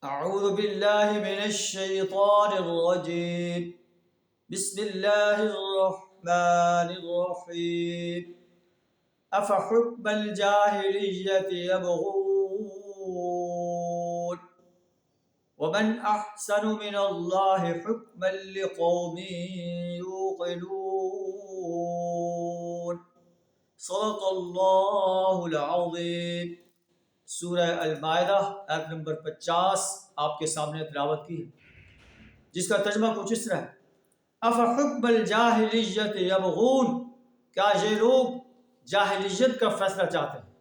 أعوذ بالله من الشيطان الرجيم بسم الله الرحمن الرحيم أفحكم الجاهلية يبغون ومن أحسن من الله حكما لقوم يوقنون صدق الله العظيم۔ سورہ المائدہ آیت نمبر 50 آپ کے سامنے تلاوت کی ہے، جس کا ترجمہ کچھ اس طرح ہے: افحکم الجاہلیت یبغون، کیا یہ لوگ جاہلیت کا فیصلہ چاہتے ہیں؟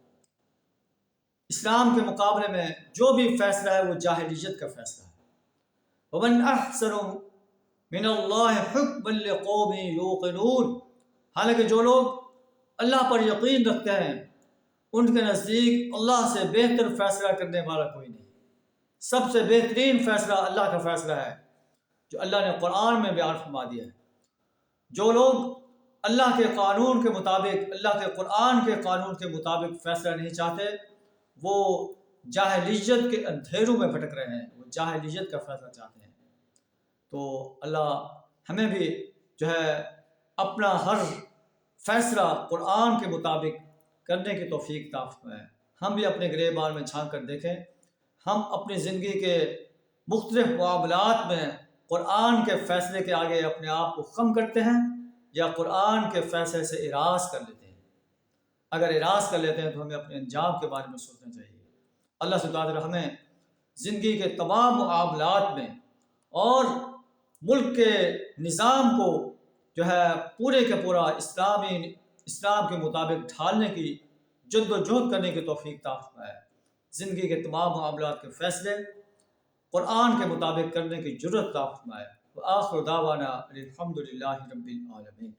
اسلام کے مقابلے میں جو بھی فیصلہ ہے وہ جاہلیت کا فیصلہ ہے۔ ومن احسن من اللہ حکما لقوم یوقنون، حالانکہ جو لوگ اللہ پر یقین رکھتے ہیں ان کے نزدیک اللہ سے بہتر فیصلہ کرنے والا کوئی نہیں۔ سب سے بہترین فیصلہ اللہ کا فیصلہ ہے جو اللہ نے قرآن میں بیان فرما دیا ہے۔ جو لوگ اللہ کے قانون کے مطابق، اللہ کے قرآن کے قانون کے مطابق فیصلہ نہیں چاہتے، وہ جاہلیت کے اندھیروں میں بھٹک رہے ہیں، وہ جاہلیت کا فیصلہ چاہتے ہیں۔ تو اللہ ہمیں بھی جو ہے اپنا ہر فیصلہ قرآن کے مطابق کرنے کی توفیق عطا فرمائے۔ ہم بھی اپنے گریبان میں جھانک کر دیکھیں، ہم اپنی زندگی کے مختلف معاملات میں قرآن کے فیصلے کے آگے اپنے آپ کو خم کرتے ہیں یا قرآن کے فیصلے سے اراض کر لیتے ہیں۔ اگر اراض کر لیتے ہیں تو ہمیں اپنے انجام کے بارے میں سوچنا چاہیے۔ اللہ سبحانہ وتعالی ہمیں زندگی کے تمام معاملات میں اور ملک کے نظام کو جو ہے پورے کے پورا اسلام کے مطابق ڈھالنے کی جد و جہد کرنے کی توفیق عطا فرمائے۔ زندگی کے تمام معاملات کے فیصلے قرآن کے مطابق کرنے کی جرأت عطا فرمائے۔ وآخر دعوانا الحمد للہ رب العالمین۔